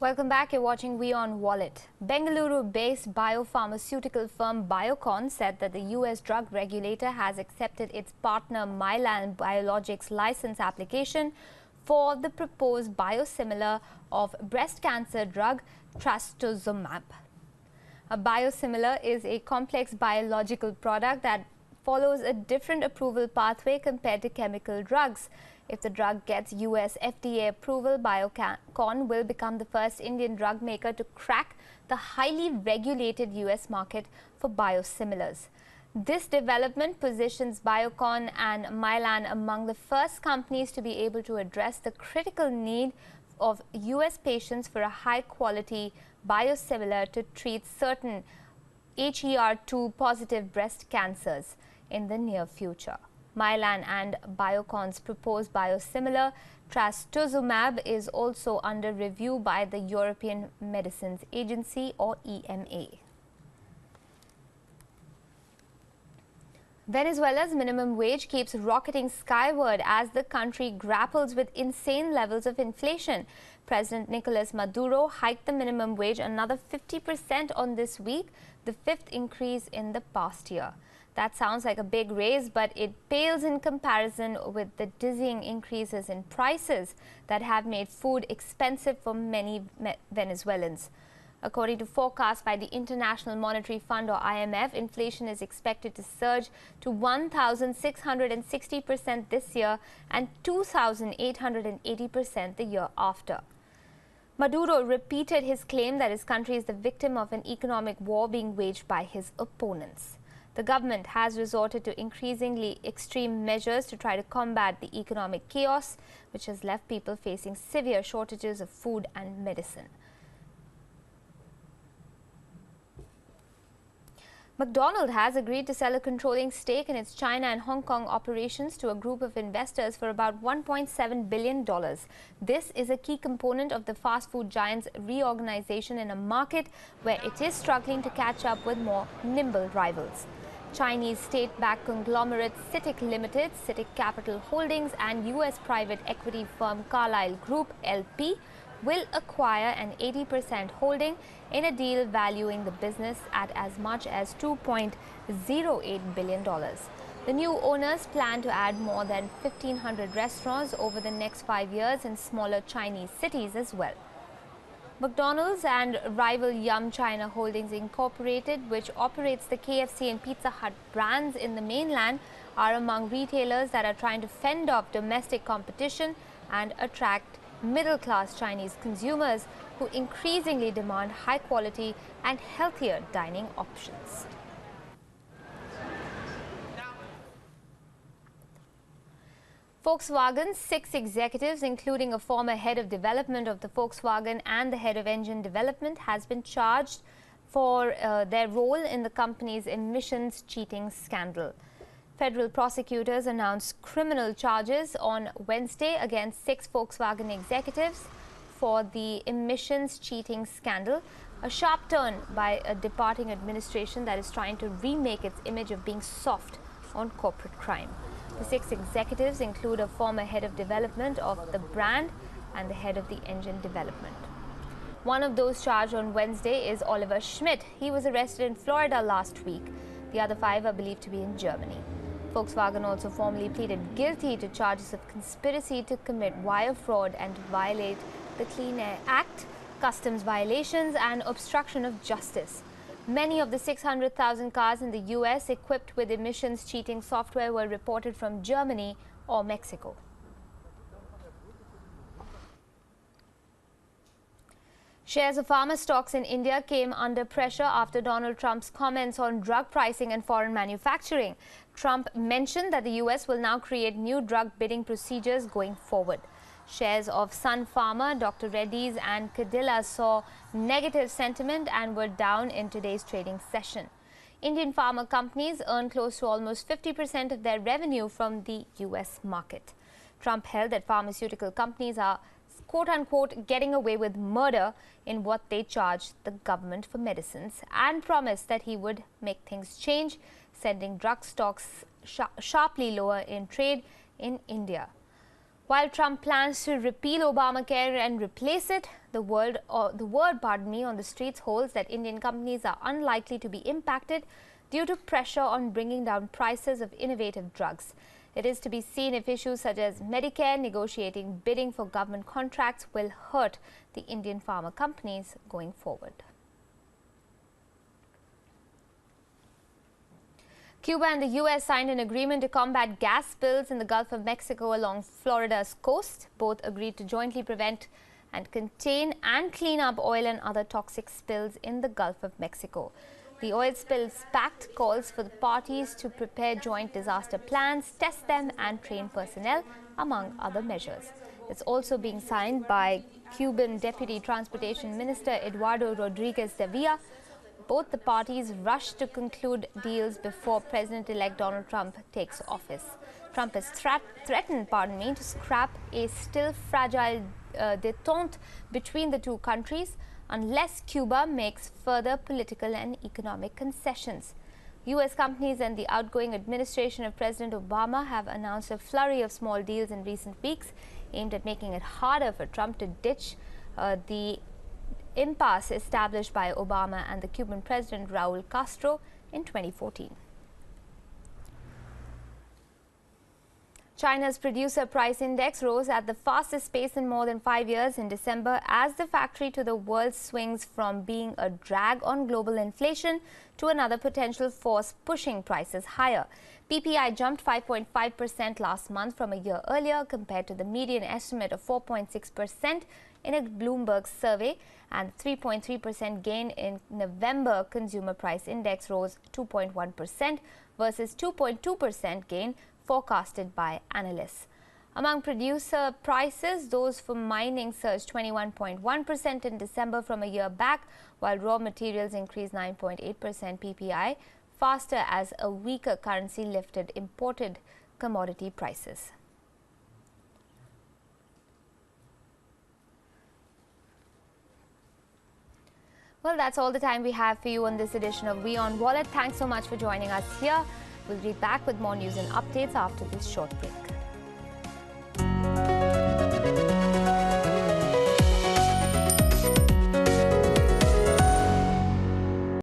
Welcome back. You're watching WION Wallet. Bangalore-based biopharmaceutical firm Biocon said that the US drug regulator has accepted its partner Mylan Biologics license application for the proposed biosimilar of breast cancer drug trastuzumab. A biosimilar is a complex biological product that follows a different approval pathway compared to chemical drugs. If the drug gets US FDA approval, Biocon will become the first Indian drug maker to crack the highly regulated US market for biosimilars. This development positions Biocon and Mylan among the first companies to be able to address the critical need of US patients for a high-quality biosimilar to treat certain HER2 positive breast cancers in the near future. Mylan and Biocon's proposed biosimilar trastuzumab is also under review by the European Medicines Agency or EMA. Venezuela's minimum wage keeps rocketing skyward as the country grapples with insane levels of inflation. President Nicolas Maduro hiked the minimum wage another 50% on this week, the fifth increase in the past year. That sounds like a big raise, but it pales in comparison with the dizzying increases in prices that have made food expensive for many Venezuelans. According to forecasts by the International Monetary Fund or IMF, inflation is expected to surge to 1,660% this year and 2,880% the year after. Maduro repeated his claim that his country is the victim of an economic war being waged by his opponents. The government has resorted to increasingly extreme measures to try to combat the economic chaos, which has left people facing severe shortages of food and medicine. McDonald's has agreed to sell a controlling stake in its China and Hong Kong operations to a group of investors for about $1.7 billion. This is a key component of the fast food giant's reorganization in a market where it is struggling to catch up with more nimble rivals. Chinese state-backed conglomerate CITIC Limited, CITIC Capital Holdings and US private equity firm Carlyle Group LP will acquire an 80% holding in a deal valuing the business at as much as $2.08 billion. The new owners plan to add more than 1,500 restaurants over the next 5 years in smaller Chinese cities as well. McDonald's and rival Yum China Holdings Incorporated, which operates the KFC and Pizza Hut brands in the mainland, are among retailers that are trying to fend off domestic competition and attract middle-class Chinese consumers who increasingly demand high-quality and healthier dining options. Volkswagen's 6 executives, including a former head of development of the Volkswagen and the head of engine development, has been charged for their role in the company's emissions cheating scandal. Federal prosecutors announced criminal charges on Wednesday against 6 Volkswagen executives for the emissions cheating scandal, a sharp turn by a departing administration that is trying to remake its image of being soft on corporate crime. The 6 executives include a former head of development of the brand and the head of the engine development. One of those charged on Wednesday is Oliver Schmidt. He was arrested in Florida last week. The other 5 are believed to be in Germany. Volkswagen also formally pleaded guilty to charges of conspiracy to commit wire fraud and to violate the Clean Air Act, customs violations and obstruction of justice. Many of the 600,000 cars in the US equipped with emissions cheating software were reported from Germany or Mexico. Shares of pharma stocks in India came under pressure after Donald Trump's comments on drug pricing and foreign manufacturing. Trump mentioned that the US will now create new drug bidding procedures going forward. Shares of Sun Pharma, Dr. Reddy's and Cadila saw negative sentiment and were down in today's trading session. Indian pharma companies earn close to almost 50% of their revenue from the US market. Trump held that pharmaceutical companies are quote-unquote getting away with murder in what they charge the government for medicines and promised that he would make things change, sending drug stocks sharply lower in trade in India. While Trump plans to repeal Obamacare and replace it, the word on the streets holds that Indian companies are unlikely to be impacted due to pressure on bringing down prices of innovative drugs. It is to be seen if issues such as Medicare, negotiating bidding for government contracts will hurt the Indian pharma companies going forward. Cuba and the US signed an agreement to combat gas spills in the Gulf of Mexico along Florida's coast. Both agreed to jointly prevent and contain and clean up oil and other toxic spills in the Gulf of Mexico. The oil spills pact calls for the parties to prepare joint disaster plans, test them and train personnel, among other measures. It's also being signed by Cuban Deputy Transportation Minister Eduardo Rodriguez de Villa. Both the parties rushed to conclude deals before President-elect Donald Trump takes office. Trump has threatened to scrap a still fragile détente between the two countries unless Cuba makes further political and economic concessions. U.S. companies and the outgoing administration of President Obama have announced a flurry of small deals in recent weeks aimed at making it harder for Trump to ditch the impasse established by Obama and the Cuban President Raul Castro in 2014. China's producer price index rose at the fastest pace in more than 5 years in December as the factory to the world swings from being a drag on global inflation to another potential force pushing prices higher. PPI jumped 5.5% last month from a year earlier compared to the median estimate of 4.6% in a Bloomberg survey, and 3.3% gain in November consumer price index rose 2.1% versus 2.2% gain forecasted by analysts. Among producer prices, those for mining surged 21.1% in December from a year back, while raw materials increased 9.8% PPI, faster as a weaker currency lifted imported commodity prices. Well, that's all the time we have for you on this edition of WION Wallet. Thanks so much for joining us here. We'll be back with more news and updates after this short break.